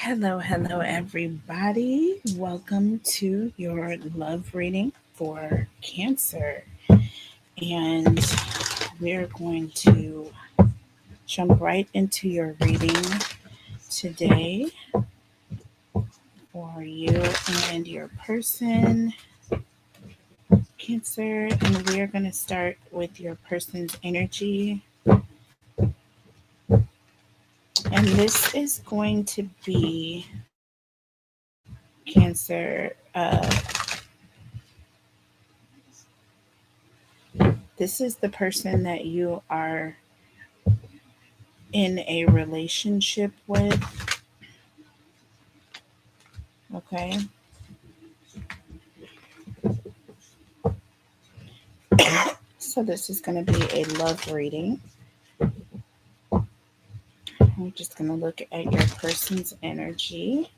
Hello, everybody. Welcome to your love reading for Cancer. And we're going to jump right into your reading today for you and your person, Cancer. And we are going to start with your person's energy. And this is going to be Cancer. This is the person that you are in a relationship with. Okay. So this is going to be a love reading. I'm just going to look at your person's energy.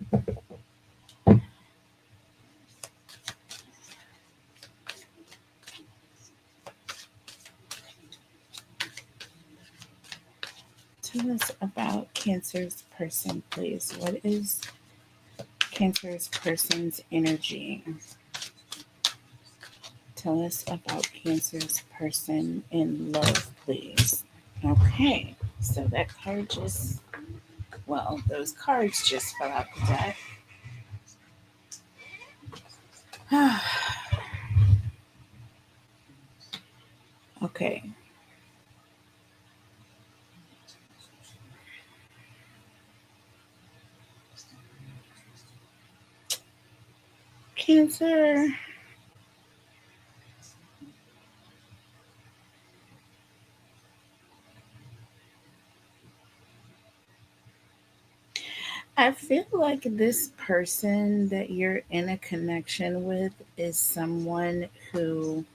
Tell us about Cancer's person, please. What is Cancer's person's energy? Tell us about Cancer's person in love, please. Okay, so that card those cards just fell out the deck. Okay. Cancer. I feel like this person that you're in a connection with is someone who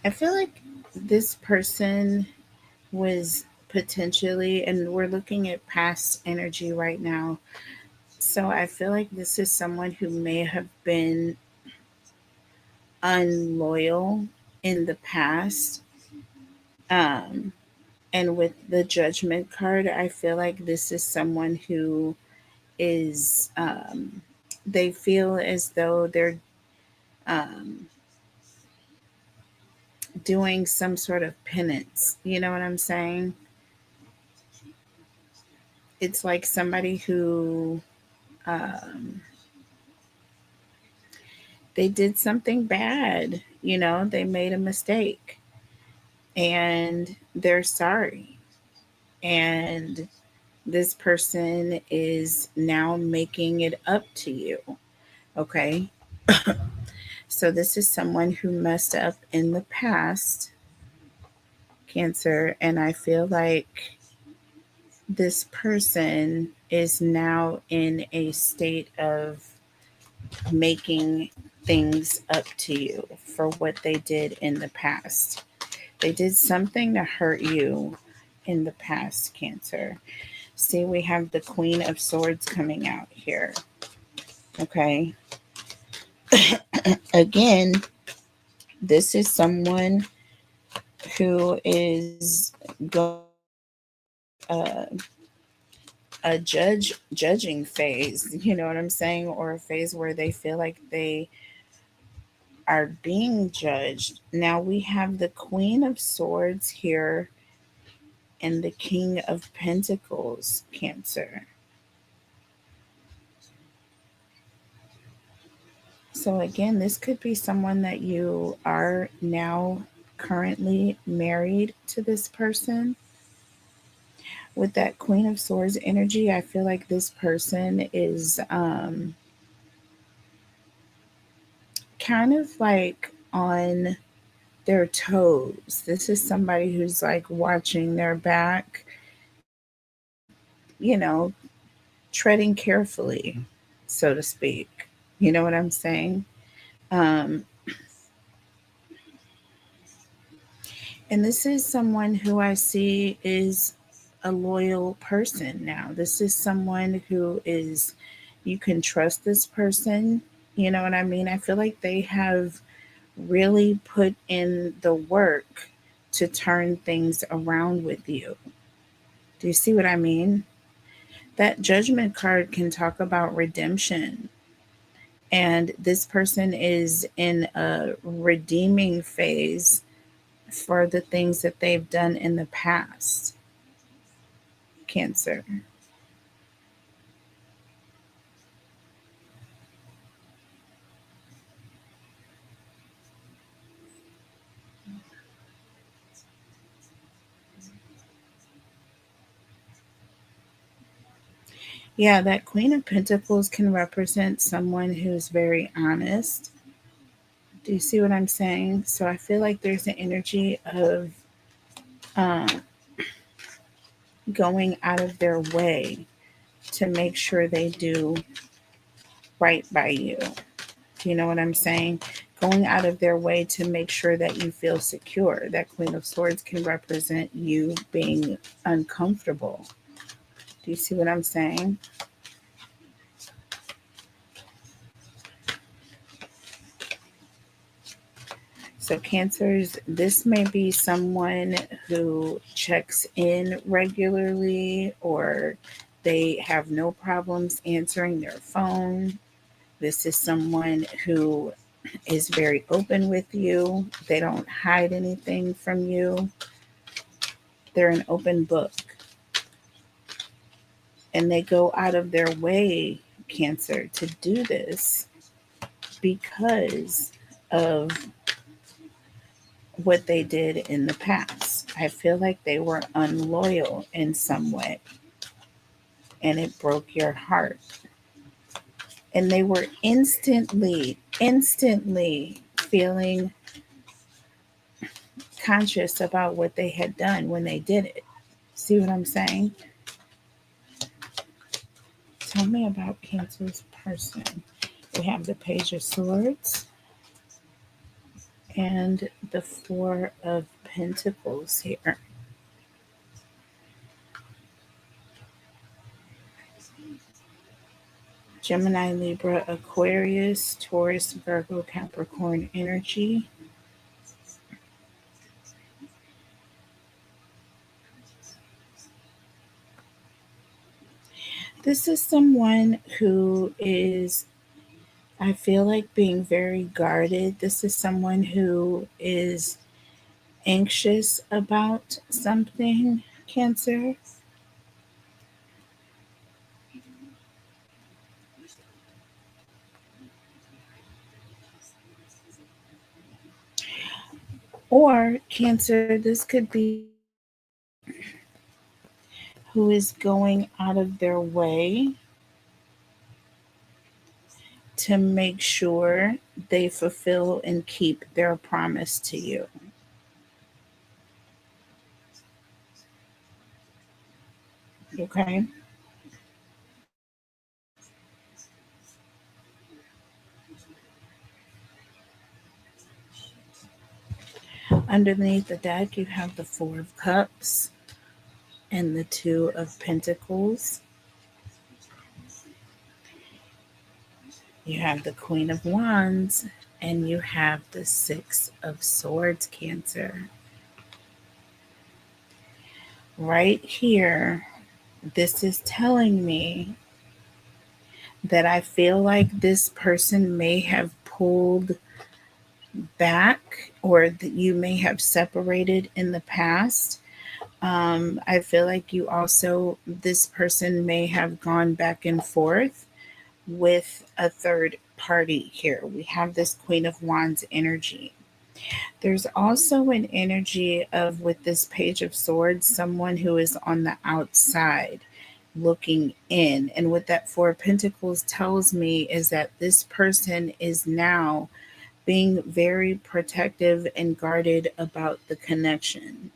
I feel like this person was potentially, and we're looking at past energy right now. So I feel like this is someone who may have been unloyal in the past. Um, and with the judgment card, I feel like this is someone who is, they feel as though they're um, doing some sort of penance. You know what I'm saying? It's like somebody who um, they did something bad, they made a mistake and they're sorry. And this person is now making it up to you. Okay. So this is someone who messed up in the past, Cancer. And I feel like this person is now in a state of making things up to you for what they did in the past. They did something to hurt you in the past, Cancer. See, we have the Queen of Swords coming out here. Okay. Again, this is someone who is going a judging phase, you know what I'm saying, or a phase where they feel like they are being judged. Now we have the Queen of Swords here and the King of Pentacles, Cancer. So again, this could be someone that you are now currently married to this person. With that Queen of Swords energy, I feel like this person is kind of like on their toes. This is somebody who's like watching their back, treading carefully, so to speak. You know what I'm saying? Um, and this is someone who I see is a loyal person now. This is someone who is, you can trust this person. You know what I mean? I feel like they have really put in the work to turn things around with you. Do you see what I mean? That Judgment card can talk about redemption. And this person is in a redeeming phase for the things that they've done in the past. Cancer. Yeah, that Queen of Pentacles can represent someone who's very honest. Do you see what I'm saying? So I feel like there's an energy of um, going out of their way to make sure they do right by you. Do you know what I'm saying? Going out of their way to make sure that you feel secure. That Queen of Swords can represent you being uncomfortable. Do you see what I'm saying? So, Cancers, this may be someone who checks in regularly or they have no problems answering their phone. This is someone who is very open with you. They don't hide anything from you. They're an open book. And they go out of their way, Cancer, to do this because of what they did in the past. I feel like they were unloyal in some way and it broke your heart. And they were instantly feeling conscious about what they had done when they did it. See what I'm saying? Tell me about Cancer's person. We have the Page of Swords and the Four of Pentacles here. Gemini, Libra, Aquarius, Taurus, Virgo, Capricorn energy. This is someone who is, I feel like, being very guarded. This is someone who is anxious about something, Cancer. Or, Cancer, this could be who is going out of their way to make sure they fulfill and keep their promise to you. Okay? Underneath the deck, you have the Four of Cups and the Two of Pentacles. You have the Queen of Wands and you have the Six of Swords, Cancer. Right here, this is telling me that I feel like this person may have pulled back or that you may have separated in the past. I feel like you also, this person may have gone back and forth with a third party here. We have this Queen of Wands energy. There's also an energy of, with this Page of Swords, someone who is on the outside looking in. And what that Four of Pentacles tells me is that this person is now being very protective and guarded about the connection.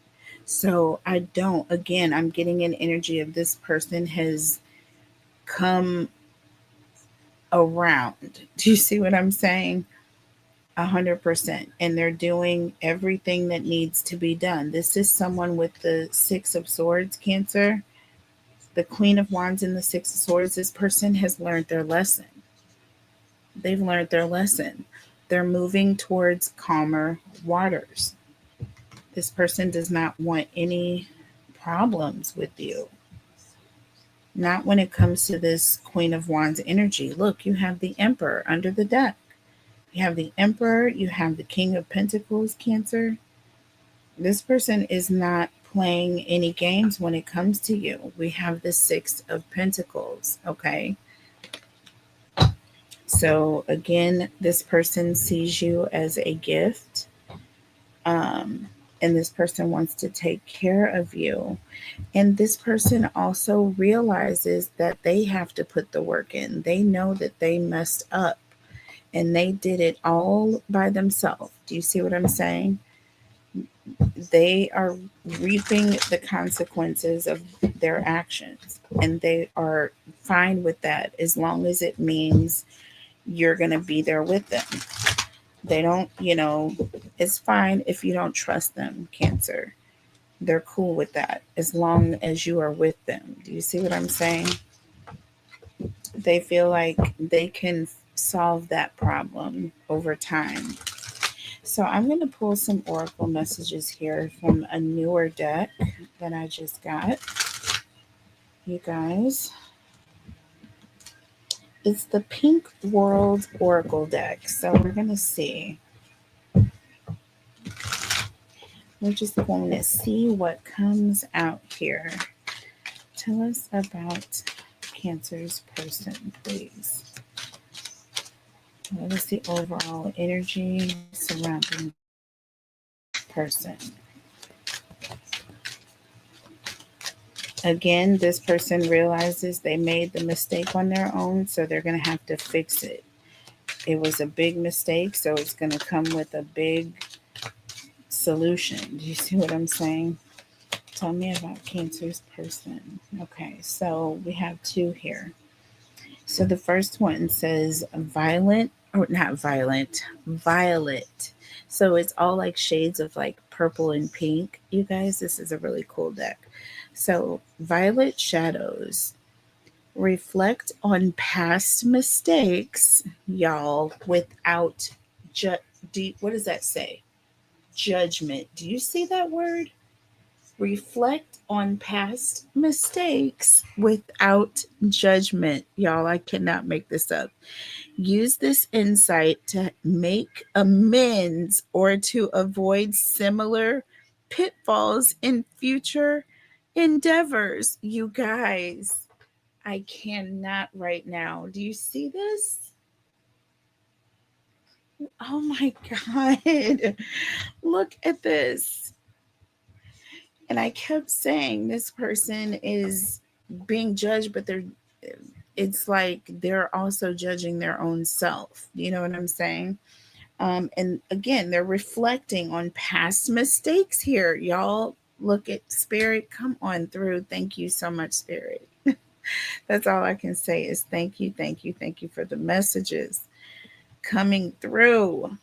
So I'm getting an energy of this person has come around. Do you see what I'm saying? 100%. And they're doing everything that needs to be done. This is someone with the Six of Swords, Cancer, the Queen of Wands and the Six of Swords. This person has learned their lesson. They've learned their lesson. They're moving towards calmer waters. This person does not want any problems with you. Not when it comes to this Queen of Wands energy. Look, you have the Emperor under the deck. You have the Emperor, you have the King of Pentacles, Cancer. This person is not playing any games when it comes to you. We have the Six of Pentacles, okay? So again, this person sees you as a gift. And this person wants to take care of you. And this person also realizes that they have to put the work in. They know that they messed up and they did it all by themselves. Do you see what I'm saying? They are reaping the consequences of their actions, and they are fine with that as long as it means you're going to be there with them. They don't, it's fine if you don't trust them, Cancer. They're cool with that as long as you are with them. Do you see what I'm saying? They feel like they can solve that problem over time. So I'm going to pull some oracle messages here from a newer deck that I just got. You guys, it's the Pink World Oracle deck. So we're going to see. We're just going to see what comes out here. Tell us about Cancer's person, please. What is the overall energy surrounding person? Again, this person realizes they made the mistake on their own, so they're going to have to fix it. It was a big mistake, so it's going to come with a big solution. Do you see what I'm saying? Tell me about Cancer's person. Okay, so we have two here. So the first one says violent, or not violent, violet. So it's all like shades of like purple and pink. You guys, this is a really cool deck. So violet shadows reflect on past mistakes, y'all, without what does that say? Judgment. Do you see that word? Reflect on past mistakes without judgment. Y'all, I cannot make this up. Use this insight to make amends or to avoid similar pitfalls in future endeavors. You guys, I cannot right now. Do you see this? Oh my God. Look at this. And I kept saying this person is being judged, but it's like they're also judging their own self. You know what I'm saying? And again, they're reflecting on past mistakes here. Y'all look at Spirit. Come on through. Thank you so much, Spirit. That's all I can say is thank you, thank you, thank you for the messages coming through.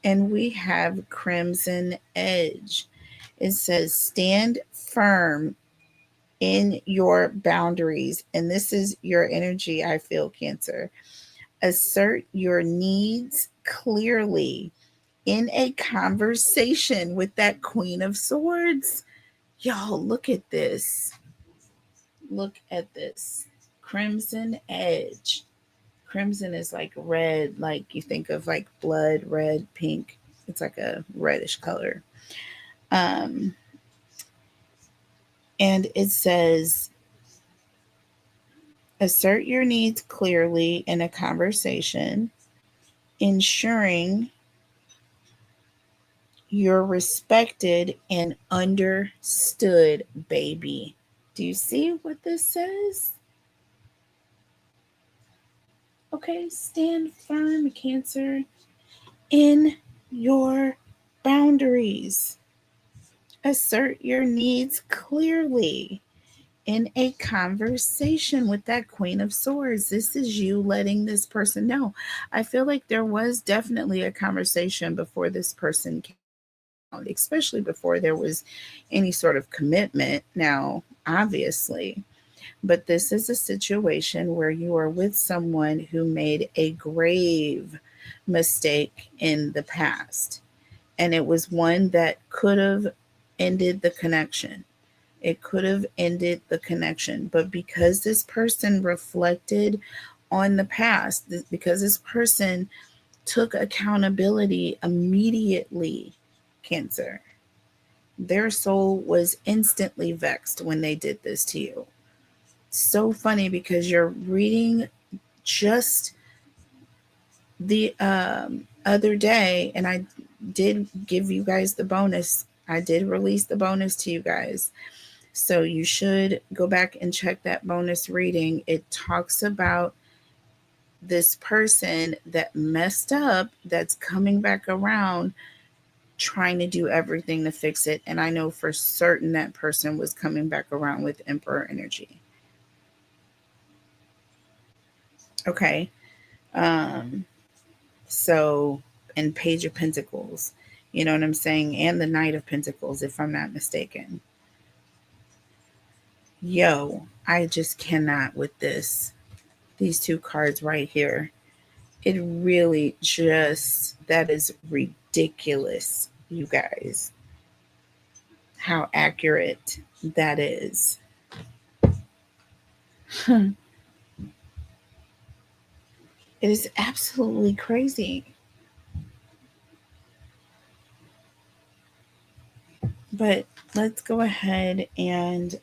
And we have Crimson Edge. It says, stand firm in your boundaries. And this is your energy, I feel, Cancer. Assert your needs clearly in a conversation with that Queen of Swords. Y'all, look at this. Look at this. Crimson Edge. Crimson is like red, like you think of like blood, red, pink. It's like a reddish color. And it says, assert your needs clearly in a conversation, ensuring you're respected and understood, baby. Do you see what this says? Okay, stand firm, Cancer, in your boundaries. Assert your needs clearly in a conversation with that Queen of Swords. This is you letting this person know. I feel like there was definitely a conversation before this person came out, especially before there was any sort of commitment. Now, obviously, but this is a situation where you are with someone who made a grave mistake in the past. And it was one that could have ended the connection. It could have ended the connection. But because this person reflected on the past, because this person took accountability immediately, Cancer, their soul was instantly vexed when they did this to you. So funny because you're reading just the other day, and I did give you guys the bonus. I did release the bonus to you guys. So you should go back and check that bonus reading. It talks about this person that messed up that's coming back around trying to do everything to fix it. And I know for certain that person was coming back around with Emperor energy. Okay. Um, so, and Page of Pentacles, you know what I'm saying? And the Knight of Pentacles, if I'm not mistaken. Yo, I just cannot with this. These two cards right here. It really just, that is ridiculous, you guys. How accurate that is. It is absolutely crazy. But let's go ahead and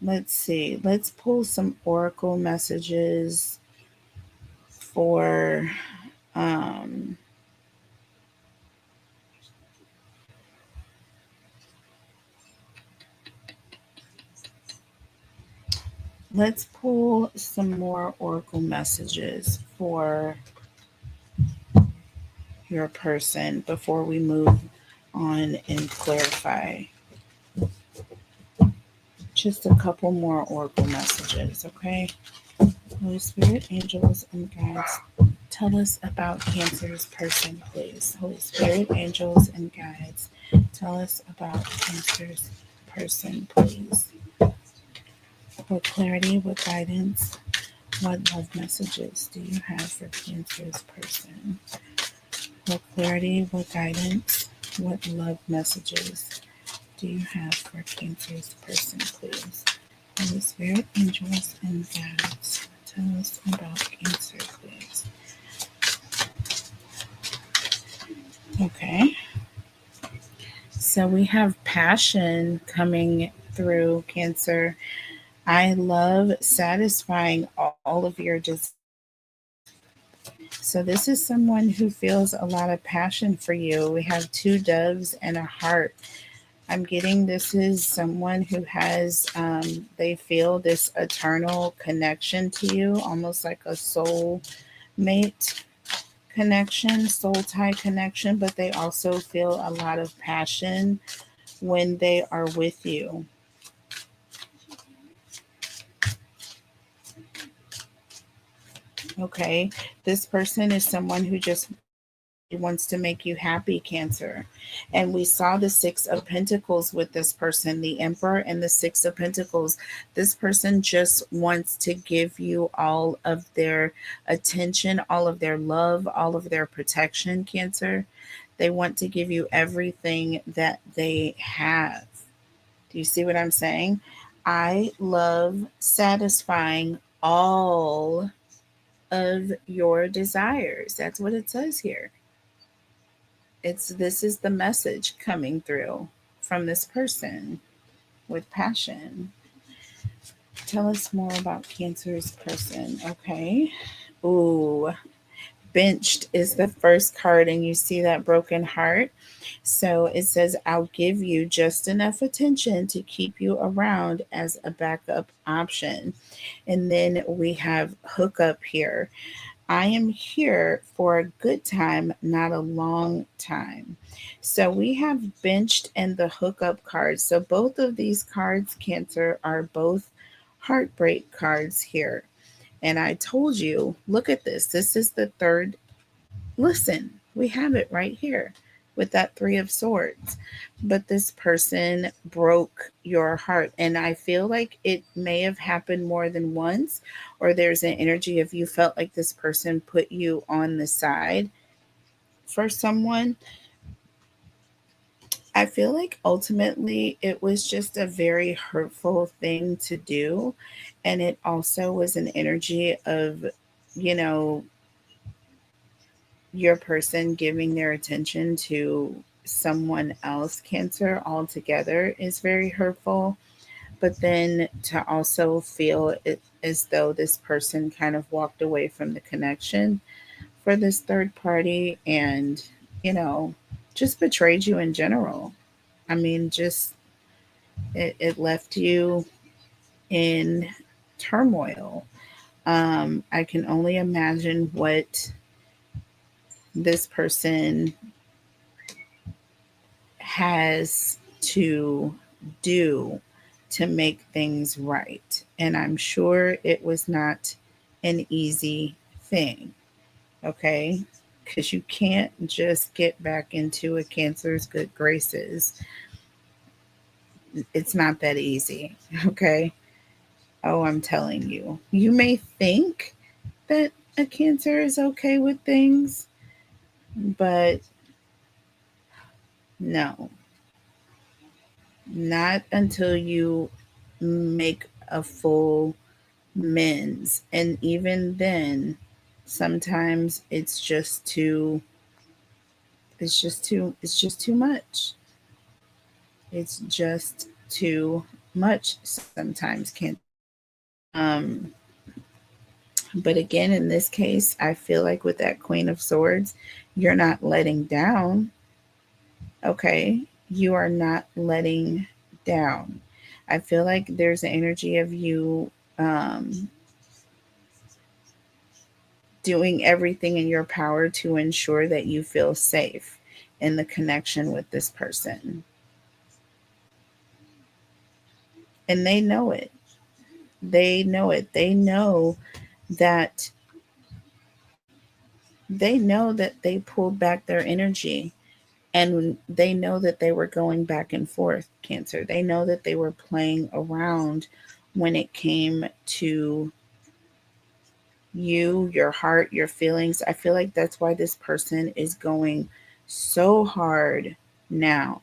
let's see. Let's pull some oracle messages for um, let's pull some more oracle messages for your person before we move on and clarify. Just a couple more oracle messages, okay? Holy Spirit, angels, and guides, tell us about Cancer's person, please. Holy Spirit, angels, and guides, tell us about Cancer's person, please. What clarity, what guidance, what love messages do you have for Cancer's person? What clarity, what guidance, what love messages do you have for Cancer's person, please? Holy Spirit, angels, and guides, tell us about Cancer, please. Okay. So we have passion coming through, Cancer. I love satisfying all of your desires. So this is someone who feels a lot of passion for you. We have two doves and a heart. I'm getting this is someone who has, they feel this eternal connection to you, almost like a soul mate connection, soul tie connection, but they also feel a lot of passion when they are with you. Okay, this person is someone who just wants to make you happy, Cancer. And we saw the Six of Pentacles with this person, the Emperor and the Six of Pentacles. This person just wants to give you all of their attention, all of their love, all of their protection, Cancer. They want to give you everything that they have. Do you see what I'm saying? I love satisfying all of your desires. That's what it says here. It's this is the message coming through from this person with passion. Tell us more about Cancer's person. Okay. Ooh, benched is the first card, and you see that broken heart. So it says, I'll give you just enough attention to keep you around as a backup option. And then we have hookup here. I am here for a good time, not a long time. So we have benched and the hookup cards. So both of these cards, Cancer, are both heartbreak cards here. And I told you, look at this. This is the third. Listen, we have it right here. with that Three of Swords. But this person broke your heart. And I feel like it may have happened more than once, or there's an energy of you felt like this person put you on the side for someone. I feel like ultimately it was just a very hurtful thing to do. And it also was an energy of, you know, your person giving their attention to someone else. Cancer altogether is very hurtful. But then to also feel it as though this person kind of walked away from the connection for this third party and, you know, just betrayed you in general. I mean, just it left you in turmoil. I can only imagine what this person has to do to make things right. And I'm sure it was not an easy thing, okay? Because you can't just get back into a Cancer's good graces. It's not that easy, okay? Oh, I'm telling you. You may think that a Cancer is okay with things, but no, not until you make a full men's. And even then, sometimes it's just too much. It's just too much sometimes, Cancer. Um, but again, in this case, I feel like with that Queen of Swords, you're not letting down. Okay. You are not letting down. I feel like there's an energy of you um, doing everything in your power to ensure that you feel safe in the connection with this person. And they know it. They know it. That they know that they pulled back their energy, and they know that they were going back and forth, Cancer. They know that they were playing around when it came to you, your heart, your feelings. I feel like that's why this person is going so hard now,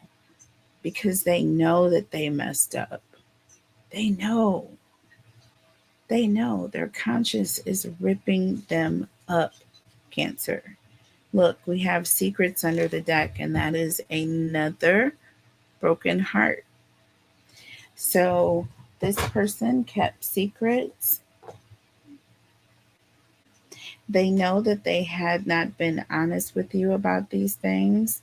because they know that they messed up. They know. They know their conscience is ripping them up, Cancer. Look, we have secrets under the deck, and that is another broken heart. So this person kept secrets. They know that they had not been honest with you about these things.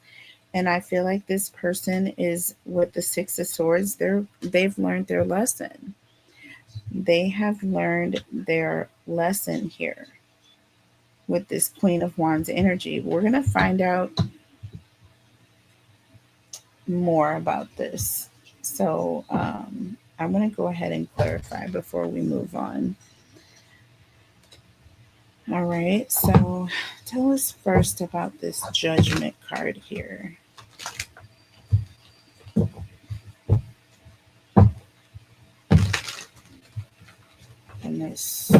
And I feel like this person is with the Six of Swords. They've learned their lesson. They have learned their lesson here with this Queen of Wands energy. We're going to find out more about this. So I'm going to go ahead and clarify before we move on. All right, so tell us first about this Judgment card here. And this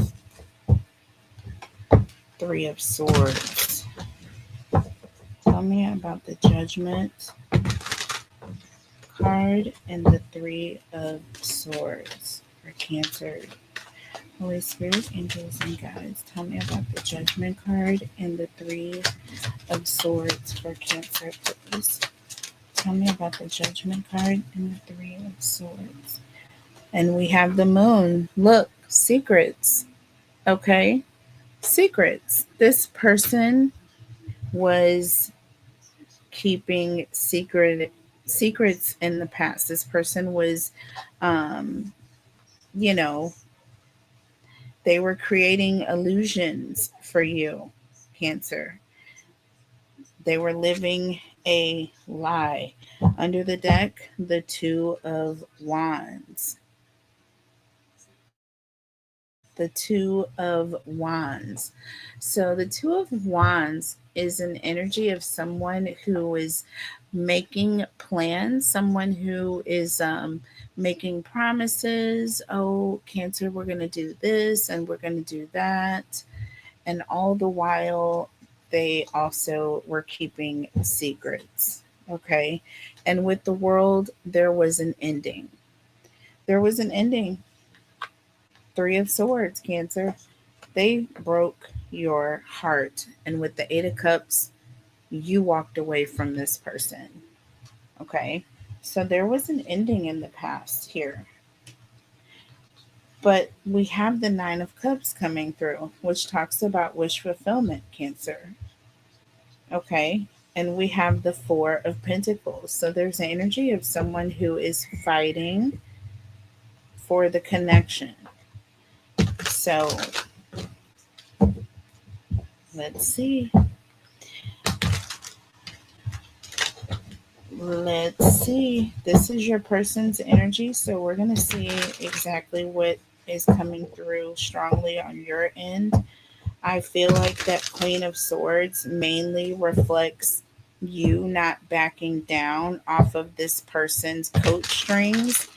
Three of Swords. Tell me about the Judgment card and the Three of Swords for Cancer. Holy Spirit, angels, and guides, tell me about the Judgment card and the Three of Swords for Cancer, please. Tell me about the Judgment card and the Three of Swords. And we have the Moon. Look, secrets. Okay, secrets. This person was keeping secrets in the past. This person was, um, you know, they were creating illusions for you, Cancer. They were living a lie. Under the deck, the Two of Wands. the Two of Wands. So the Two of Wands is an energy of someone who is making plans, someone who is making promises. Oh, Cancer, we're going to do this and we're going to do that. And all the while, they also were keeping secrets. Okay. And with the world, there was an ending. There was an ending. Three of Swords, Cancer. They broke your heart. And with the Eight of Cups, you walked away from this person. Okay. So there was an ending in the past here. But we have the Nine of Cups coming through, which talks about wish fulfillment, Cancer. Okay. And we have the Four of Pentacles. So there's an energy of someone who is fighting for the connection. So let's see. Let's see. This is your person's energy. So we're going to see exactly what is coming through strongly on your end. I feel like that Queen of Swords mainly reflects you not backing down off of this person's coat strings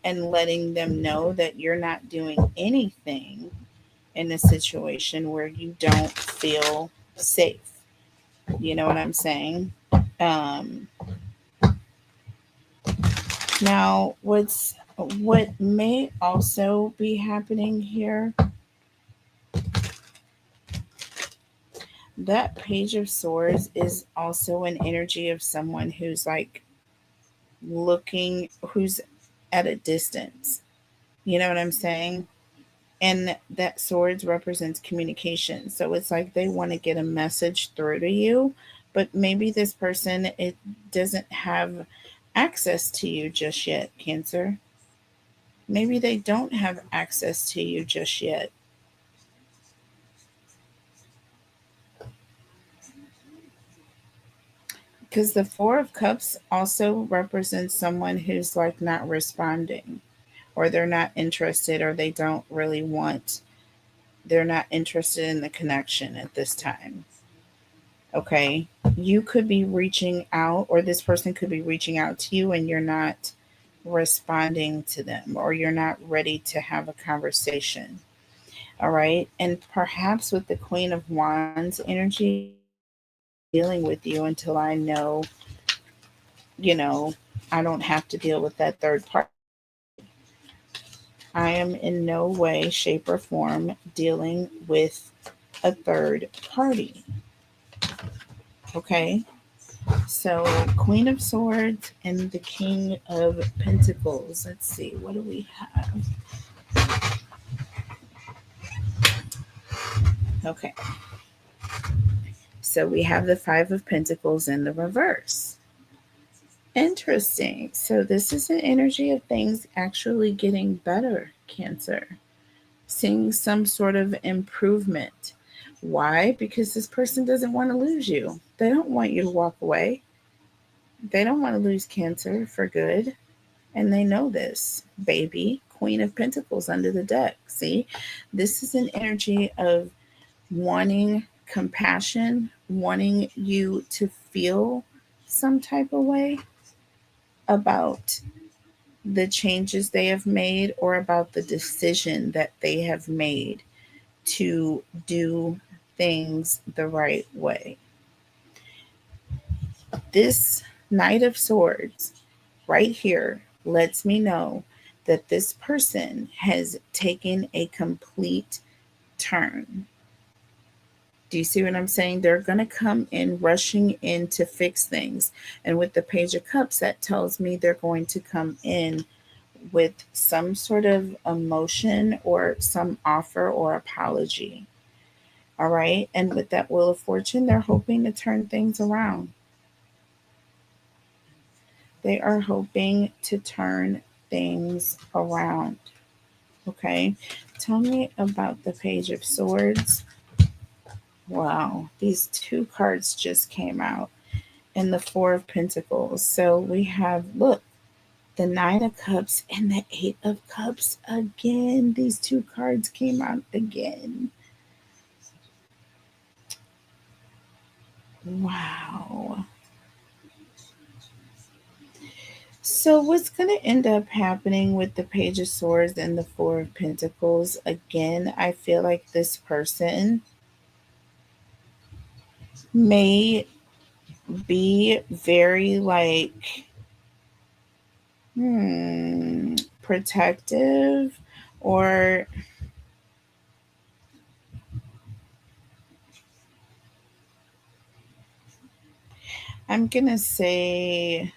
and letting them know that you're not doing anything in a situation where you don't feel safe. You know what I'm saying? Um, Now, what may also be happening here, that Page of Swords is also an energy of someone who's like looking, who's at a distance. You know what I'm saying? And that swords represents communication. So it's like they want to get a message through to you, but maybe this person, it doesn't have access to you just yet, Cancer. Maybe they don't have access to you just yet. Because the Four of Cups also represents someone who's like not responding, or they're not interested, or they don't really want, they're not interested in the connection at this time. Okay. You could be reaching out, or this person could be reaching out to you, and you're not responding to them, or you're not ready to have a conversation. All right. And perhaps with the Queen of Wands energy, dealing with you until I know, you know, I don't have to deal with that third party. I am in no way, shape, or form dealing with a third party. Okay. So, Queen of Swords and the King of Pentacles. Let's see, what do we have? Okay. So, we have the Five of Pentacles in the reverse. Interesting. So, this is an energy of things actually getting better, Cancer. Seeing some sort of improvement. Why? Because this person doesn't want to lose you. They don't want you to walk away. They don't want to lose Cancer for good. And they know this, baby. Queen of Pentacles under the deck. See, this is an energy of wanting compassion, wanting you to feel some type of way about the changes they have made, or about the decision that they have made to do things the right way. This Knight of Swords right here lets me know that this person has taken a complete turn. Do you see what I'm saying? They're going to come in rushing in to fix things. And with the Page of Cups, that tells me they're going to come in with some sort of emotion or some offer or apology. All right. And with that Wheel of Fortune, they're hoping to turn things around. They are hoping to turn things around. Okay. Tell me about the Page of Swords. Wow. These two cards just came out. And the Four of Pentacles. So we have, look, the Nine of Cups and the Eight of Cups again. These two cards came out again. Wow. So, what's going to end up happening with the Page of Swords and the Four of Pentacles? Again, I feel like this person may be very like, protective, or I'm going to say,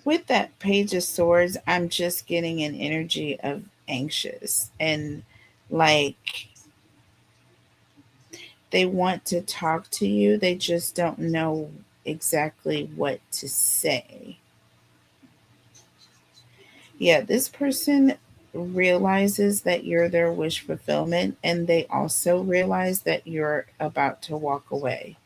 with that Page of Swords, I'm just getting an energy of anxious and like they want to talk to you, they just don't know exactly what to say. Yeah, this person realizes that you're their wish fulfillment, and they also realize that you're about to walk away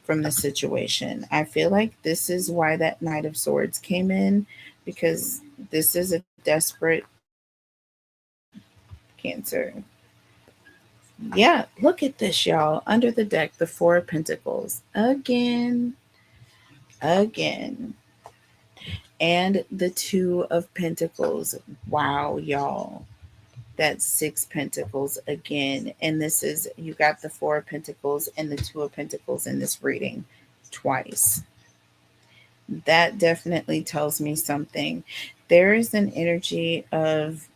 from the situation. I feel like this is why that Knight of Swords came in, because this is a desperate Cancer. Yeah, look at this, y'all. Under the deck, the Four of Pentacles. Again, again. And the Two of Pentacles. Wow, y'all. That's Six Pentacles again. And this is, you got the Four of Pentacles and the Two of Pentacles in this reading twice. That definitely tells me something. There is an energy of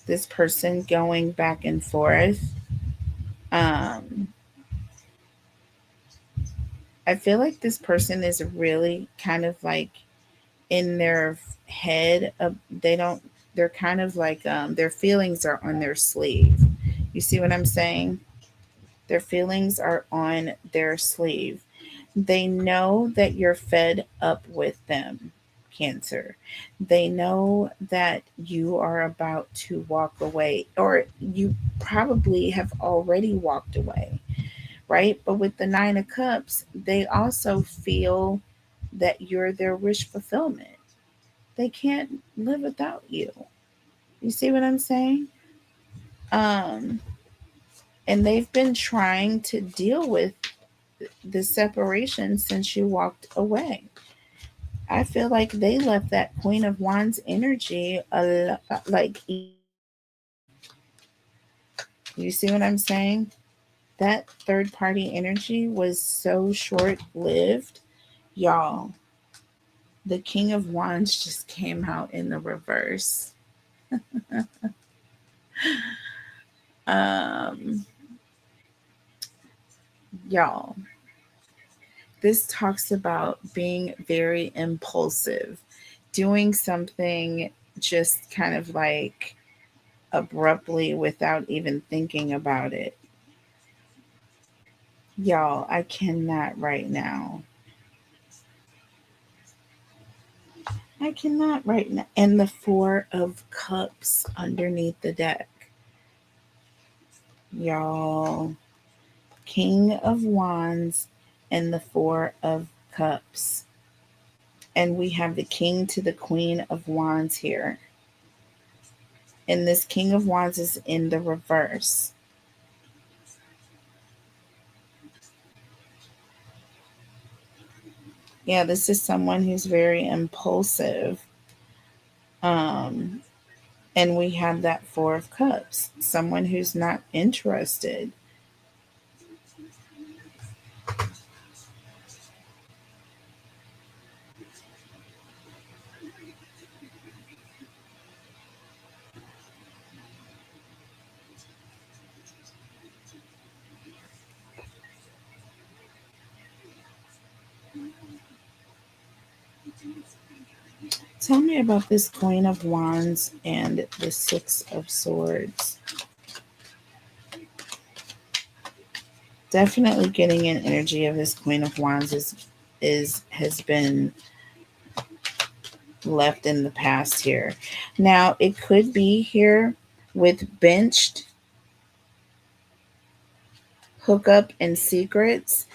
this person going back and forth. I feel like this person is really kind of like in their head. They don't, they're kind of like, their feelings are on their sleeve. You see what I'm saying? Their feelings are on their sleeve. They know that you're fed up with them, Cancer. They know that you are about to walk away, or you probably have already walked away, right? But with the Nine of Cups, they also feel that you're their wish fulfillment. They can't live without you. You see what I'm saying? Um, and they've been trying to deal with the separation since you walked away. I feel like they left that Queen of Wands energy like, you see what I'm saying? That third party energy was so short lived, y'all. The King of Wands just came out in the reverse. um, y'all, this talks about being very impulsive, doing something just kind of like abruptly without even thinking about it. Y'all, I cannot right now. I cannot right now. And the Four of Cups underneath the deck. Y'all, King of Wands and the Four of Cups. And we have the King to the Queen of Wands here. And this King of Wands is in the reverse. Yeah, this is someone who's very impulsive. Um, and we have that Four of Cups, someone who's not interested. Tell me about this Queen of Wands and the Six of Swords. Definitely getting an energy of this Queen of Wands is has been left in the past here. Now it could be here with benched, hookup, and secrets.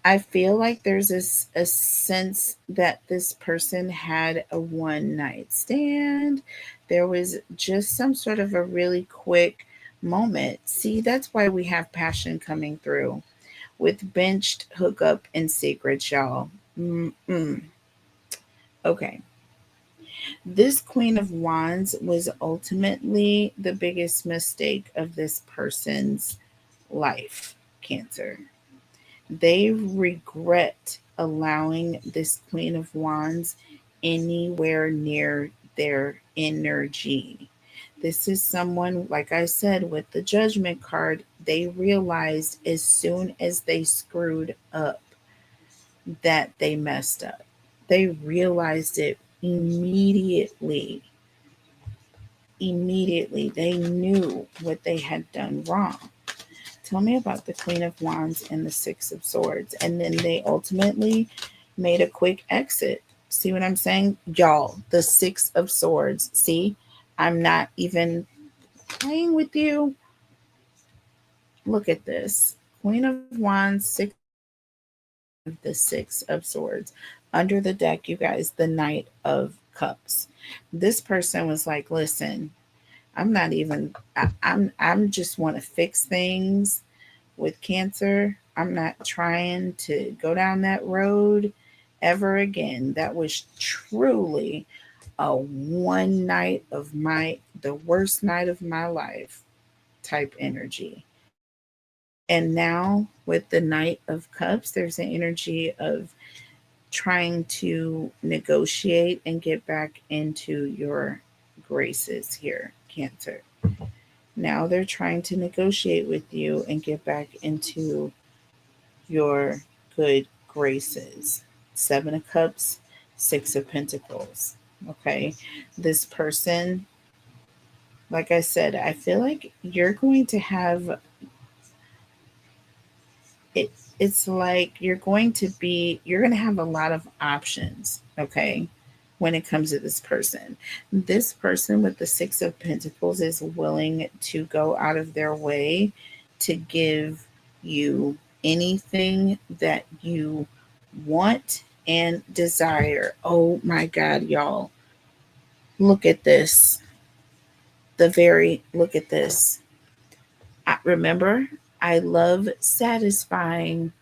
I feel like there's a sense that this person had a one night stand. There was just some sort of a really quick moment. See, that's why we have passion coming through with benched hookup and secrets, y'all. Mm-mm. Okay. This Queen of Wands was ultimately the biggest mistake of this person's life, Cancer. They regret allowing this Queen of Wands anywhere near their energy. This is someone, like I said, with the Judgment card, they realized as soon as they screwed up that they messed up. They realized it immediately. Immediately, they knew what they had done wrong. Tell me about the Queen of Wands and the Six of Swords. And then they ultimately made a quick exit. See what I'm saying? Y'all, the Six of Swords. See, I'm not even playing with you. Look at this. Queen of Wands, Six of Swords. And then we have the Six of Swords. Under the deck, you guys, the Knight of Cups. This person was like, listen, I'm not even, I'm just want to fix things with Cancer. I'm not trying to go down that road ever again. That was truly a one night of the worst night of my life type energy. And now with the Knight of Cups, there's an energy of trying to negotiate and get back into your graces here, Cancer. Now they're trying to negotiate with you and get back into your good graces. Seven of Cups, Six of Pentacles. Okay. This person, like I said, I feel like you're going to have it. It's like you're going to have a lot of options. Okay. When it comes to this person with the Six of Pentacles is willing to go out of their way to give you anything that you want and desire. Oh my God, y'all. Look at this. Look at this. Remember, I love satisfying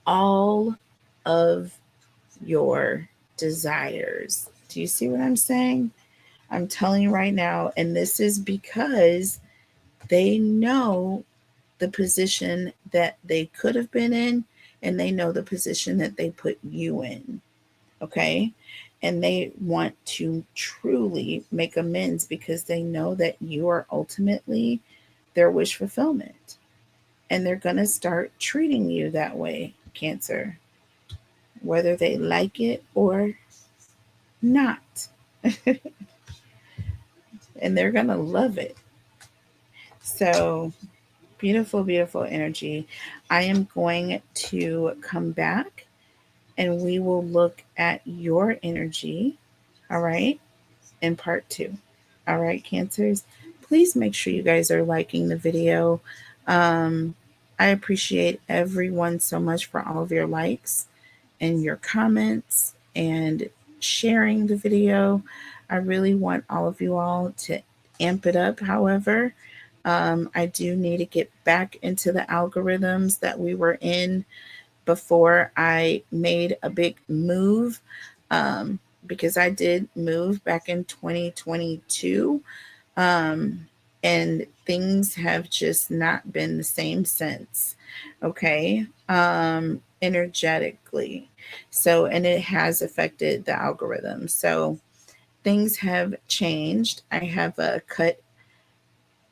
all of your desires. Do you see what I'm saying? I'm telling you right now, and this is because they know the position that they could have been in, and they know the position that they put you in. Okay. And they want to truly make amends because they know that you are ultimately their wish fulfillment. And they're going to start treating you that way, Cancer, whether they like it or not. And they're going to love it. So beautiful, beautiful energy. I am going to come back and we will look at your energy. All right. In part two. All right, Cancers. Please make sure you guys are liking the video. Um, I appreciate everyone so much for all of your likes and your comments and sharing the video. I really want all of you all to amp it up. However, I do need to get back into the algorithms that we were in before I made a big move, um, because I did move back in 2022. Um, and things have just not been the same since. Okay. Energetically. So, and it has affected the algorithm. So, things have changed. I have cut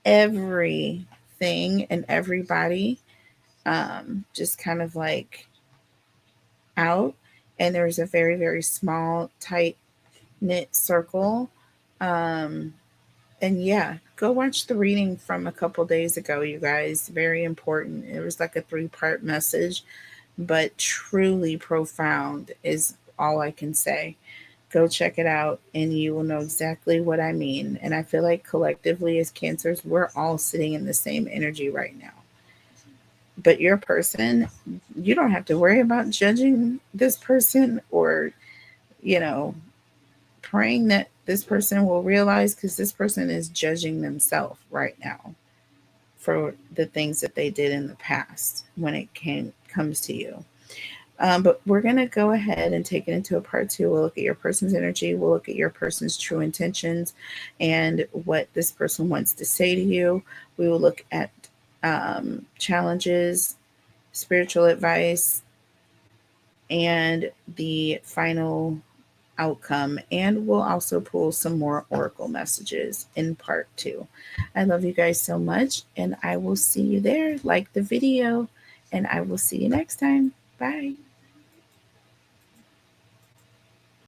everything and everybody just kind of like out. And there's a very, very small, tight knit circle. Um, and yeah, go watch the reading from a couple days ago, you guys. Very important. It was like a three-part message, but truly profound is all I can say. Go check it out and you will know exactly what I mean. And I feel like collectively as Cancers, we're all sitting in the same energy right now. But your person, you don't have to worry about judging this person or, you know, praying that this person will realize, because this person is judging themselves right now for the things that they did in the past when it comes to you. But we're going to go ahead and take it into a part two. We'll look at your person's energy. We'll look at your person's true intentions and what this person wants to say to you. We will look at challenges, spiritual advice, and the final outcome. And we'll also pull some more oracle messages in part two. I love you guys so much, and I will see you there. Like the video, and I will see you next time. Bye.